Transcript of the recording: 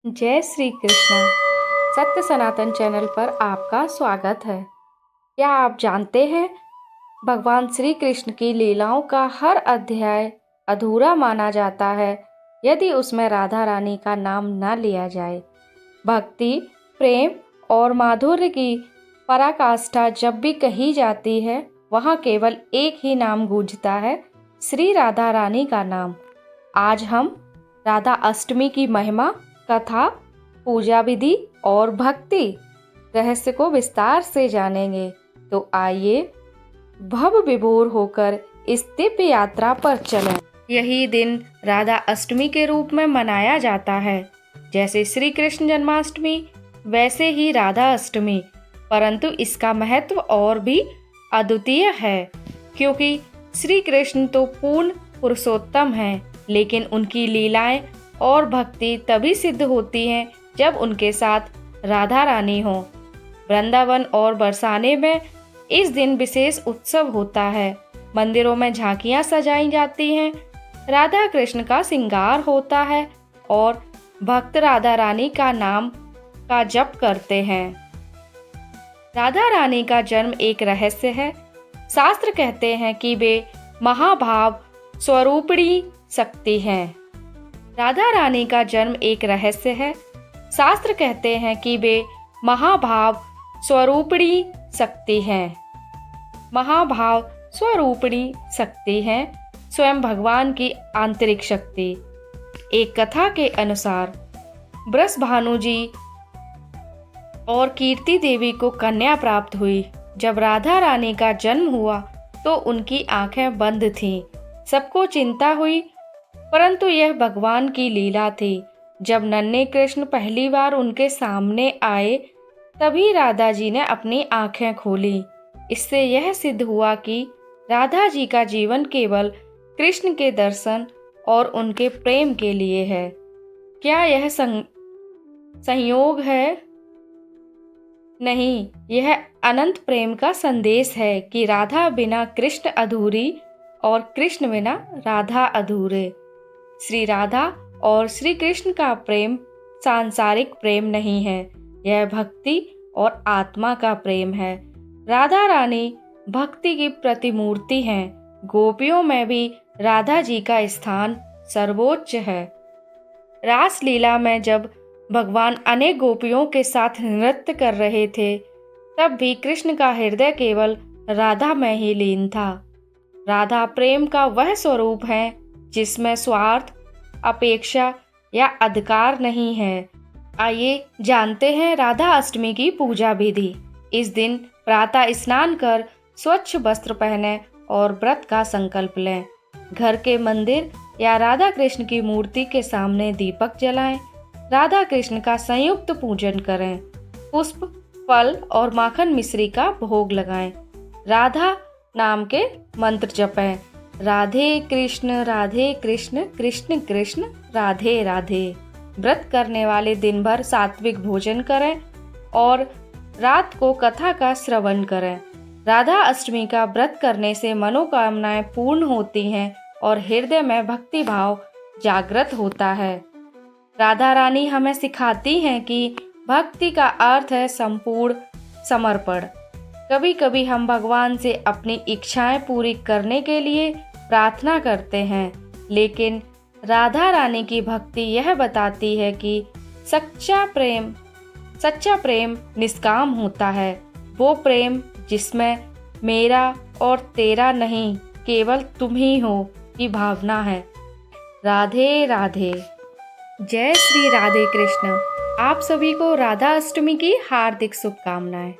जय श्री कृष्ण। सत्य सनातन चैनल पर आपका स्वागत है। क्या आप जानते हैं, भगवान श्री कृष्ण की लीलाओं का हर अध्याय अधूरा माना जाता है यदि उसमें राधा रानी का नाम न लिया जाए। भक्ति, प्रेम और माधुर्य की पराकाष्ठा जब भी कही जाती है, वहाँ केवल एक ही नाम गूंजता है, श्री राधा रानी का नाम। आज हम राधा अष्टमी की महिमा, कथा, पूजा विधि और भक्ति रहस्य को विस्तार से जानेंगे। तो आइए भव विभोर होकर इस दिव्य यात्रा पर चलें। यही दिन राधा अष्टमी के रूप में मनाया जाता है। जैसे श्री कृष्ण जन्माष्टमी वैसे ही राधा अष्टमी, परंतु इसका महत्व और भी अद्वितीय है, क्योंकि श्री कृष्ण तो पूर्ण पुरुषोत्तम हैं, लेकिन उनकी लीलाएं और भक्ति तभी सिद्ध होती हैं जब उनके साथ राधा रानी हो। वृंदावन और बरसाने में इस दिन विशेष उत्सव होता है। मंदिरों में झांकियां सजाई जाती हैं, राधा कृष्ण का श्रृंगार होता है और भक्त राधा रानी का नाम का जप करते हैं। राधा रानी का जन्म एक रहस्य है। शास्त्र कहते हैं कि वे महाभाव स्वरूपिणी शक्ति हैं। राधा रानी का जन्म एक रहस्य है। शास्त्र कहते हैं कि वे महाभाव स्वरूपिणी शक्ति हैं। महाभाव स्वरूपिणी शक्ति हैं, स्वयं भगवान की आंतरिक शक्ति। एक कथा के अनुसार वृषभानु जी और कीर्ति देवी को कन्या प्राप्त हुई। जब राधा रानी का जन्म हुआ तो उनकी आंखें बंद थीं। सबको चिंता हुई, परंतु यह भगवान की लीला थी। जब नन्हे कृष्ण पहली बार उनके सामने आए, तभी राधा जी ने अपनी आंखें खोली। इससे यह सिद्ध हुआ कि राधा जी का जीवन केवल कृष्ण के दर्शन और उनके प्रेम के लिए है। क्या यह संयोग है? नहीं, यह अनंत प्रेम का संदेश है कि राधा बिना कृष्ण अधूरी और कृष्ण बिना राधा अधूरे। श्री राधा और श्री कृष्ण का प्रेम सांसारिक प्रेम नहीं है, यह भक्ति और आत्मा का प्रेम है। राधा रानी भक्ति की प्रतिमूर्ति हैं। गोपियों में भी राधा जी का स्थान सर्वोच्च है। रास लीला में जब भगवान अनेक गोपियों के साथ नृत्य कर रहे थे, तब भी कृष्ण का हृदय केवल राधा में ही लीन था। राधा प्रेम का वह स्वरूप है जिसमें स्वार्थ, अपेक्षा या अधिकार नहीं है। आइए जानते हैं राधा अष्टमी की पूजा विधि। इस दिन प्रातः स्नान कर स्वच्छ वस्त्र पहने और व्रत का संकल्प लें। घर के मंदिर या राधा कृष्ण की मूर्ति के सामने दीपक जलाएं। राधा कृष्ण का संयुक्त पूजन करें। पुष्प, फल और माखन मिश्री का भोग लगाएं। राधा नाम के मंत्र जपें। राधे कृष्ण कृष्ण कृष्ण राधे राधे। व्रत करने वाले दिन भर सात्विक भोजन करें और रात को कथा का श्रवण करें। राधा अष्टमी का व्रत करने से मनोकामनाएं पूर्ण होती हैं और हृदय में भक्ति भाव जागृत होता है। राधा रानी हमें सिखाती हैं कि भक्ति का अर्थ है संपूर्ण समर्पण। कभी कभी हम भगवान से अपनी इच्छाएं पूरी करने के लिए प्रार्थना करते हैं, लेकिन राधा रानी की भक्ति यह बताती है कि सच्चा प्रेम निष्काम होता है। वो प्रेम जिसमें मेरा और तेरा नहीं, केवल तुम ही हो की भावना है। राधे राधे। जय श्री राधे कृष्ण। आप सभी को राधा अष्टमी की हार्दिक शुभकामनाएं।